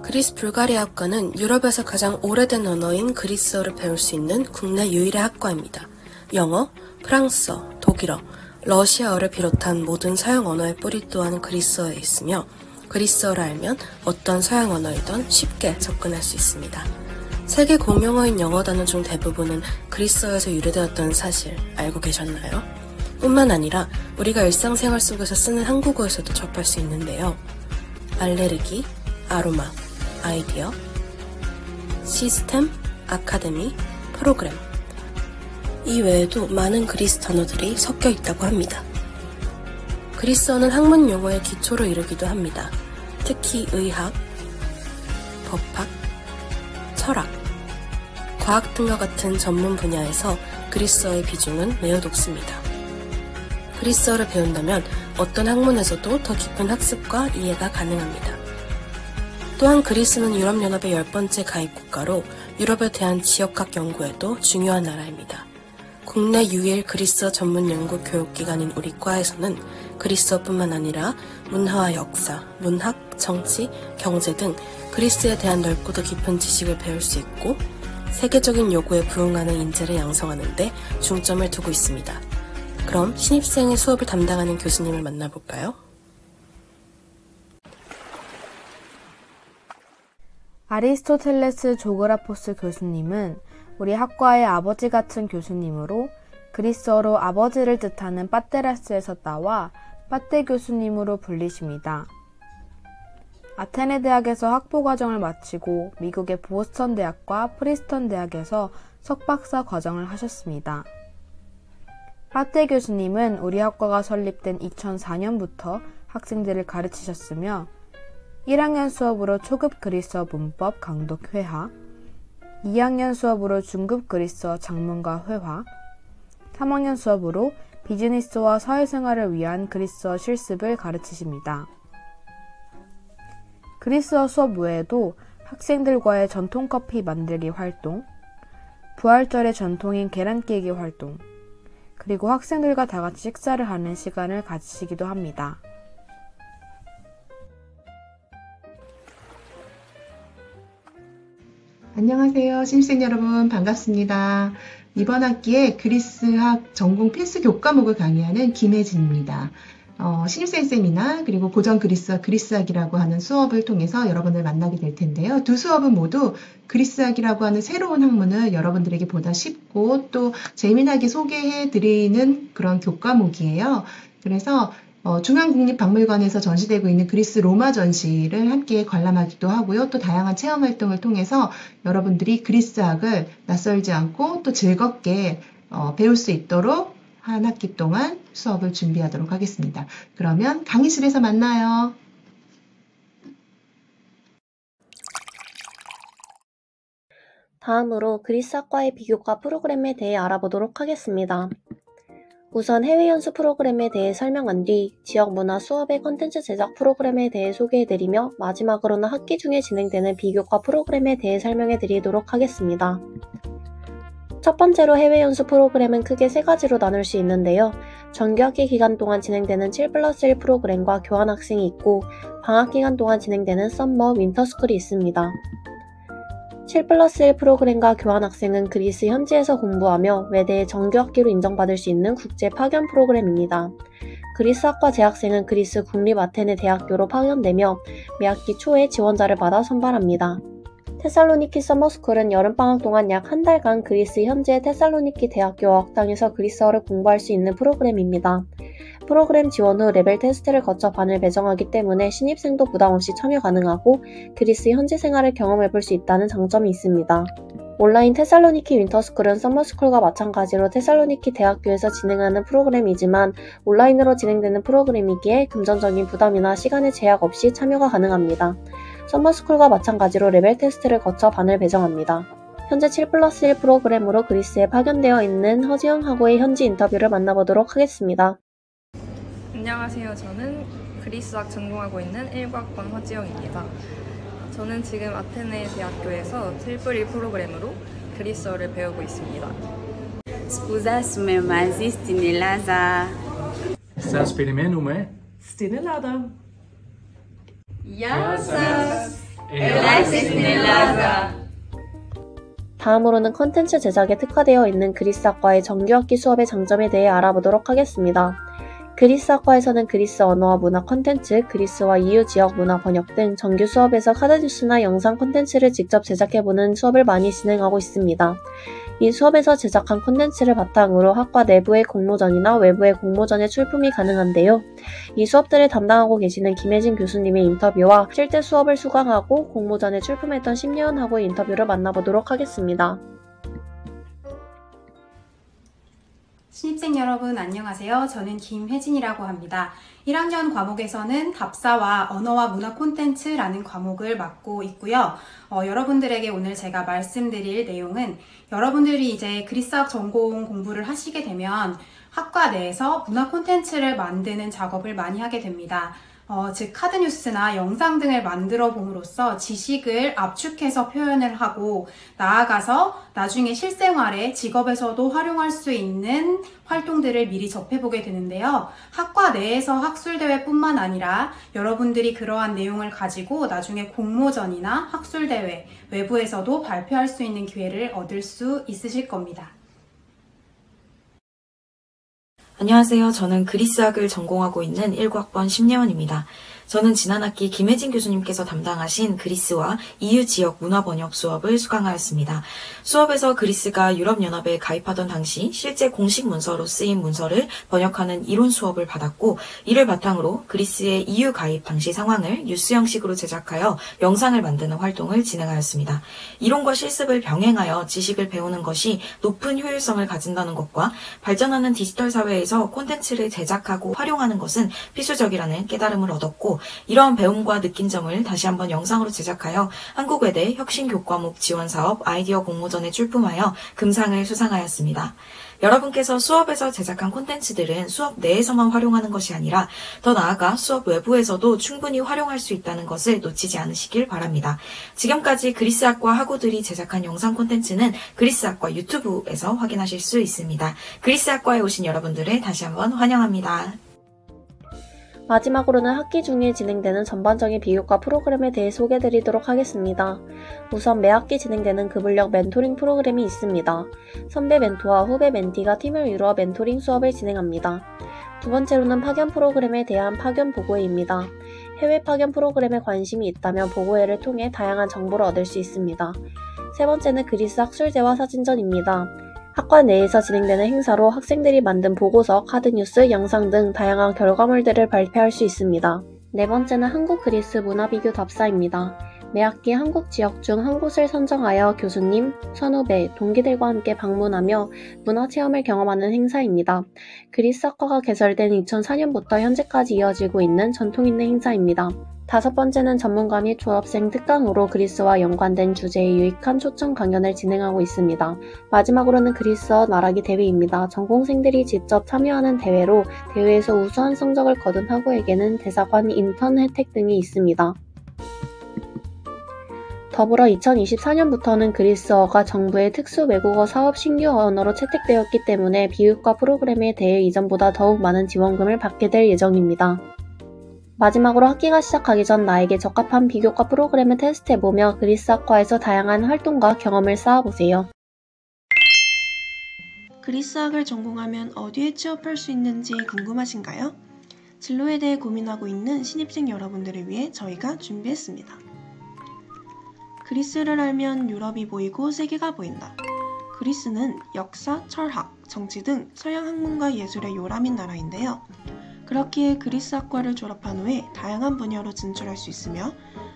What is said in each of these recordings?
그리스 불가리아학과는 유럽에서 가장 오래된 언어인 그리스어를 배울 수 있는 국내 유일의 학과입니다. 영어, 프랑스어, 독일어, 러시아어를 비롯한 모든 서양 언어의 뿌리 또한 그리스어에 있으며 그리스어를 알면 어떤 서양 언어이든 쉽게 접근할 수 있습니다. 세계 공용어인 영어 단어 중 대부분은 그리스어에서 유래되었다는 사실 알고 계셨나요? 뿐만 아니라 우리가 일상생활 속에서 쓰는 한국어에서도 접할 수 있는데요. 알레르기, 아로마, 아이디어, 시스템, 아카데미, 프로그램. 이 외에도 많은 그리스 단어들이 섞여 있다고 합니다. 그리스어는 학문 용어의 기초로 이루기도 합니다. 특히 의학, 법학, 철학, 과학 등과 같은 전문 분야에서 그리스어의 비중은 매우 높습니다. 그리스어를 배운다면 어떤 학문에서도 더 깊은 학습과 이해가 가능합니다. 또한 그리스는 유럽연합의 10번째 가입국가로 유럽에 대한 지역학 연구에도 중요한 나라입니다. 국내 유일 그리스어 전문 연구 교육기관인 우리 과에서는 그리스어뿐만 아니라 문화와 역사, 문학, 정치, 경제 등 그리스에 대한 넓고도 깊은 지식을 배울 수 있고 세계적인 요구에 부응하는 인재를 양성하는 데 중점을 두고 있습니다. 그럼 신입생의 수업을 담당하는 교수님을 만나볼까요? 아리스토텔레스 조그라포스 교수님은 우리 학과의 아버지 같은 교수님으로 그리스어로 아버지를 뜻하는 빠테라스에서 따와 빠테 교수님으로 불리십니다. 아테네 대학에서 학부과정을 마치고 미국의 보스턴 대학과 프리스턴 대학에서 석박사 과정을 하셨습니다. 빠테 교수님은 우리 학과가 설립된 2004년부터 학생들을 가르치셨으며 1학년 수업으로 초급 그리스어 문법 강독 회화, 2학년 수업으로 중급 그리스어 작문과 회화, 3학년 수업으로 비즈니스와 사회생활을 위한 그리스어 실습을 가르치십니다. 그리스어 수업 외에도 학생들과의 전통커피 만들기 활동, 부활절의 전통인 계란 깨기 활동, 그리고 학생들과 다 같이 식사를 하는 시간을 가지시기도 합니다. 안녕하세요. 신입생 여러분 반갑습니다. 이번 학기에 그리스학 전공 필수 교과목을 강의하는 김혜진입니다. 신입생 쌤이나 그리고 고전 그리스어 그리스학이라고 하는 수업을 통해서 여러분을 만나게 될 텐데요. 두 수업은 모두 그리스학이라고 하는 새로운 학문을 여러분들에게 보다 쉽고 또 재미나게 소개해드리는 그런 교과목이에요. 그래서 중앙국립박물관에서 전시되고 있는 그리스 로마 전시를 함께 관람하기도 하고요. 또 다양한 체험활동을 통해서 여러분들이 그리스학을 낯설지 않고 또 즐겁게 배울 수 있도록 한 학기 동안 수업을 준비하도록 하겠습니다. 그러면 강의실에서 만나요. 다음으로 그리스학과의 비교과 프로그램에 대해 알아보도록 하겠습니다. 우선 해외 연수 프로그램에 대해 설명한 뒤 지역 문화 수업의 컨텐츠 제작 프로그램에 대해 소개해드리며 마지막으로는 학기 중에 진행되는 비교과 프로그램에 대해 설명해드리도록 하겠습니다. 첫 번째로 해외 연수 프로그램은 크게 세 가지로 나눌 수 있는데요. 정규학기 기간 동안 진행되는 7+1 프로그램과 교환학생이 있고 방학 기간 동안 진행되는 썸머, 윈터스쿨이 있습니다. 7+1 프로그램과 교환학생은 그리스 현지에서 공부하며 외대의 정규학기로 인정받을 수 있는 국제 파견 프로그램입니다. 그리스학과 재학생은 그리스 국립 아테네 대학교로 파견되며 매학기 초에 지원자를 받아 선발합니다. 테살로니키 서머스쿨은 여름방학 동안 약 한 달간 그리스 현지의 테살로니키 대학교 어학당에서 그리스어를 공부할 수 있는 프로그램입니다. 프로그램 지원 후 레벨 테스트를 거쳐 반을 배정하기 때문에 신입생도 부담없이 참여 가능하고 그리스 현지 생활을 경험해볼 수 있다는 장점이 있습니다. 온라인 테살로니키 윈터스쿨은 서머스쿨과 마찬가지로 테살로니키 대학교에서 진행하는 프로그램이지만 온라인으로 진행되는 프로그램이기에 금전적인 부담이나 시간의 제약 없이 참여가 가능합니다. 서머스쿨과 마찬가지로 레벨 테스트를 거쳐 반을 배정합니다. 현재 7+1 프로그램으로 그리스에 파견되어 있는 허지영하고의 현지 인터뷰를 만나보도록 하겠습니다. 안녕하세요. 저는 그리스학 전공하고 있는 19학번 허지영입니다. 저는 지금 아테네 대학교에서 7+1 프로그램으로 그리스어를 배우고 있습니다. Spusați-mă mai Stinelaza. Să experimentăm, Stinelada. Γεια σας! 다음으로는 컨텐츠 제작에 특화되어 있는 그리스학과의 정규학기 수업의 장점에 대해 알아보도록 하겠습니다. 그리스학과에서는 그리스 언어와 문화 콘텐츠, 그리스와 EU 지역 문화 번역 등 정규 수업에서 카드뉴스나 영상 콘텐츠를 직접 제작해보는 수업을 많이 진행하고 있습니다. 이 수업에서 제작한 콘텐츠를 바탕으로 학과 내부의 공모전이나 외부의 공모전에 출품이 가능한데요. 이 수업들을 담당하고 계시는 김혜진 교수님의 인터뷰와 실제 수업을 수강하고 공모전에 출품했던 심예원하고의 인터뷰를 만나보도록 하겠습니다. 신입생 여러분 안녕하세요. 저는 김혜진이라고 합니다. 1학년 과목에서는 답사와 언어와 문화 콘텐츠라는 과목을 맡고 있고요. 여러분들에게 오늘 제가 말씀드릴 내용은 여러분들이 이제 그리스학 전공 공부를 하시게 되면 학과 내에서 문화 콘텐츠를 만드는 작업을 많이 하게 됩니다. 즉 카드뉴스나 영상 등을 만들어 봄으로써 지식을 압축해서 표현을 하고 나아가서 나중에 실생활에 직업에서도 활용할 수 있는 활동들을 미리 접해보게 되는데요. 학과 내에서 학술대회뿐만 아니라 여러분들이 그러한 내용을 가지고 나중에 공모전이나 학술대회, 외부에서도 발표할 수 있는 기회를 얻을 수 있으실 겁니다. 안녕하세요. 저는 그리스학을 전공하고 있는 19학번 심예원입니다. 저는 지난 학기 김혜진 교수님께서 담당하신 그리스와 EU 지역 문화 번역 수업을 수강하였습니다. 수업에서 그리스가 유럽연합에 가입하던 당시 실제 공식 문서로 쓰인 문서를 번역하는 이론 수업을 받았고, 이를 바탕으로 그리스의 EU 가입 당시 상황을 뉴스 형식으로 제작하여 영상을 만드는 활동을 진행하였습니다. 이론과 실습을 병행하여 지식을 배우는 것이 높은 효율성을 가진다는 것과 발전하는 디지털 사회에서 콘텐츠를 제작하고 활용하는 것은 필수적이라는 깨달음을 얻었고, 이러한 배움과 느낀 점을 다시 한번 영상으로 제작하여 한국외대 혁신교과목 지원사업 아이디어 공모전에 출품하여 금상을 수상하였습니다. 여러분께서 수업에서 제작한 콘텐츠들은 수업 내에서만 활용하는 것이 아니라 더 나아가 수업 외부에서도 충분히 활용할 수 있다는 것을 놓치지 않으시길 바랍니다. 지금까지 그리스학과 학우들이 제작한 영상 콘텐츠는 그리스학과 유튜브에서 확인하실 수 있습니다. 그리스학과에 오신 여러분들을 다시 한번 환영합니다. 마지막으로는 학기 중에 진행되는 전반적인 비교과 프로그램에 대해 소개해드리도록 하겠습니다. 우선 매 학기 진행되는 급을력 멘토링 프로그램이 있습니다. 선배 멘토와 후배 멘티가 팀을 이루어 멘토링 수업을 진행합니다. 두 번째로는 파견 프로그램에 대한 파견 보고회입니다. 해외 파견 프로그램에 관심이 있다면 보고회를 통해 다양한 정보를 얻을 수 있습니다. 세 번째는 그리스 학술대화 사진전입니다. 학과 내에서 진행되는 행사로 학생들이 만든 보고서, 카드뉴스, 영상 등 다양한 결과물들을 발표할 수 있습니다. 네 번째는 한국 그리스 문화 비교 답사입니다. 매 학기 한국 지역 중 한 곳을 선정하여 교수님, 선후배, 동기들과 함께 방문하며 문화체험을 경험하는 행사입니다. 그리스 학과가 개설된 2004년부터 현재까지 이어지고 있는 전통 있는 행사입니다. 다섯 번째는 전문가 및 졸업생 특강으로 그리스와 연관된 주제의 유익한 초청 강연을 진행하고 있습니다. 마지막으로는 그리스어 말하기 대회입니다. 전공생들이 직접 참여하는 대회로 대회에서 우수한 성적을 거둔 학우에게는 대사관 인턴 혜택 등이 있습니다. 더불어 2024년부터는 그리스어가 정부의 특수 외국어 사업 신규 언어로 채택되었기 때문에 비교과 프로그램에 대해 이전보다 더욱 많은 지원금을 받게 될 예정입니다. 마지막으로 학기가 시작하기 전 나에게 적합한 비교과 프로그램을 테스트해보며 그리스학과에서 다양한 활동과 경험을 쌓아보세요. 그리스학을 전공하면 어디에 취업할 수 있는지 궁금하신가요? 진로에 대해 고민하고 있는 신입생 여러분들을 위해 저희가 준비했습니다. 그리스를 알면 유럽이 보이고 세계가 보인다. 그리스는 역사, 철학, 정치 등 서양 학문과 예술의 요람인 나라인데요. 그렇기에 그리스학과를 졸업한 후에 다양한 분야로 진출할 수 있으며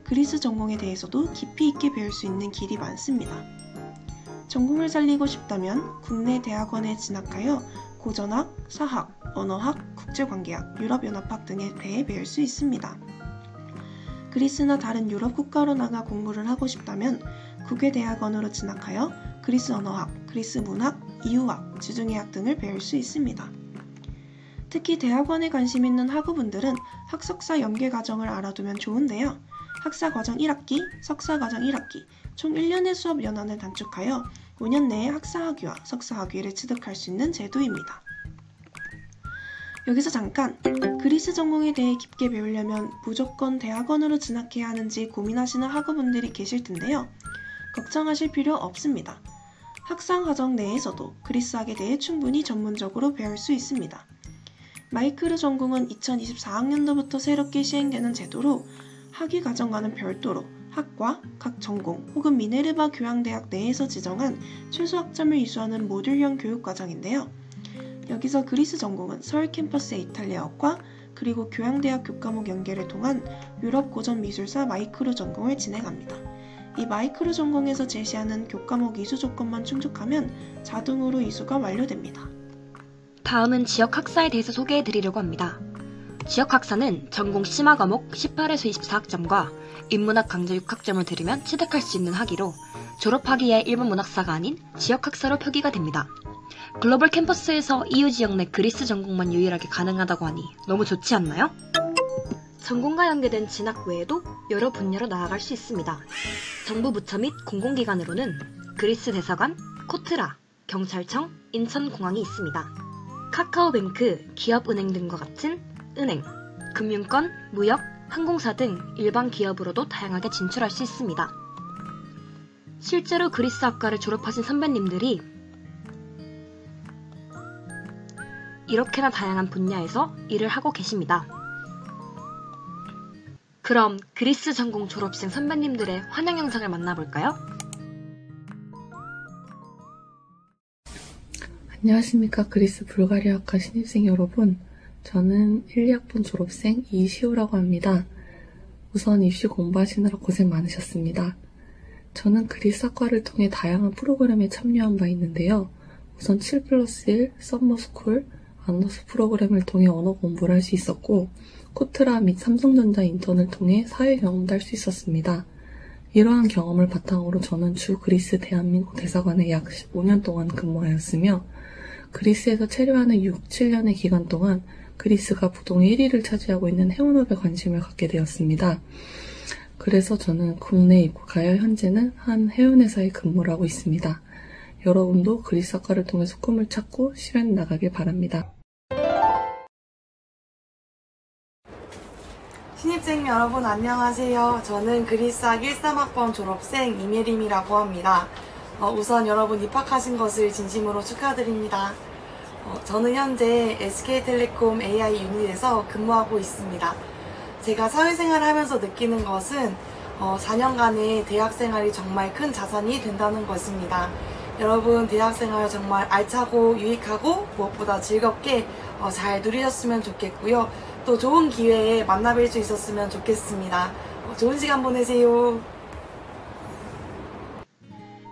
그리스 전공에 대해서도 깊이 있게 배울 수 있는 길이 많습니다. 전공을 살리고 싶다면 국내 대학원에 진학하여 고전학, 사학, 언어학, 국제관계학, 유럽연합학 등에 대해 배울 수 있습니다. 그리스나 다른 유럽 국가로 나가 공부를 하고 싶다면 국외대학원으로 진학하여 그리스 언어학, 그리스 문학, 이유학, 지중해학 등을 배울 수 있습니다. 특히 대학원에 관심 있는 학우분들은 학석사 연계과정을 알아두면 좋은데요. 학사과정 1학기, 석사과정 1학기, 총 1년의 수업 연한을 단축하여 5년 내에 학사학위와 석사학위를 취득할 수 있는 제도입니다. 여기서 잠깐! 그리스 전공에 대해 깊게 배우려면 무조건 대학원으로 진학해야 하는지 고민하시는 학우분들이 계실 텐데요. 걱정하실 필요 없습니다. 학상 과정 내에서도 그리스학에 대해 충분히 전문적으로 배울 수 있습니다. 마이크로 전공은 2024학년도부터 새롭게 시행되는 제도로 학위 과정과는 별도로 학과, 각 전공 혹은 미네르바 교양대학 내에서 지정한 최소 학점을 이수하는 모듈형 교육과정인데요. 여기서 그리스 전공은 서울 캠퍼스의 이탈리아어과 그리고 교양대학 교과목 연계를 통한 유럽 고전 미술사 마이크로 전공을 진행합니다. 이 마이크로 전공에서 제시하는 교과목 이수 조건만 충족하면 자동으로 이수가 완료됩니다. 다음은 지역학사에 대해서 소개해드리려고 합니다. 지역학사는 전공 심화 과목 18에서 24학점과 인문학 강좌 6학점을 들으면 취득할 수 있는 학위로 졸업학위에 일본 문학사가 아닌 지역학사로 표기가 됩니다. 글로벌 캠퍼스에서 EU 지역 내 그리스 전공만 유일하게 가능하다고 하니 너무 좋지 않나요? 전공과 연계된 진학 외에도 여러 분야로 나아갈 수 있습니다. 정부 부처 및 공공기관으로는 그리스 대사관, 코트라, 경찰청, 인천공항이 있습니다. 카카오뱅크, 기업은행 등과 같은 은행, 금융권, 무역, 항공사 등 일반 기업으로도 다양하게 진출할 수 있습니다. 실제로 그리스 학과를 졸업하신 선배님들이 이렇게나 다양한 분야에서 일을 하고 계십니다. 그럼 그리스 전공 졸업생 선배님들의 환영 영상을 만나볼까요? 안녕하십니까. 그리스 불가리아학과 신입생 여러분. 저는 1, 2학번 졸업생 이시우라고 합니다. 우선 입시 공부하시느라 고생 많으셨습니다. 저는 그리스 학과를 통해 다양한 프로그램에 참여한 바 있는데요. 우선 7+1 썸머스쿨, 아너스 프로그램을 통해 언어 공부를 할 수 있었고, 코트라 및 삼성전자 인턴을 통해 사회 경험도 할 수 있었습니다. 이러한 경험을 바탕으로 저는 주 그리스 대한민국 대사관에 약 5년 동안 근무하였으며, 그리스에서 체류하는 6, 7년의 기간 동안 그리스가 부동의 1위를 차지하고 있는 해운업에 관심을 갖게 되었습니다. 그래서 저는 국내에 입국하여 현재는 한 해운회사에 근무를 하고 있습니다. 여러분도 그리스 학과를 통해서 꿈을 찾고 실현해 나가길 바랍니다. 신입생 여러분 안녕하세요. 저는 그리스학 13학번 졸업생 이메림이라고 합니다. 우선 여러분 입학하신 것을 진심으로 축하드립니다. 저는 현재 SK텔레콤 AI 유닛에서 근무하고 있습니다. 제가 사회생활을 하면서 느끼는 것은 4년간의 대학생활이 정말 큰 자산이 된다는 것입니다. 여러분 대학생활 정말 알차고 유익하고 무엇보다 즐겁게 잘 누리셨으면 좋겠고요. 또 좋은 기회에 만나뵐 수 있었으면 좋겠습니다. 좋은 시간 보내세요.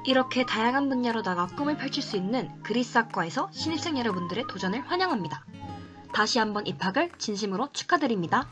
이렇게 다양한 분야로 나가 꿈을 펼칠 수 있는 그리스 학과에서 신입생 여러분들의 도전을 환영합니다. 다시 한번 입학을 진심으로 축하드립니다.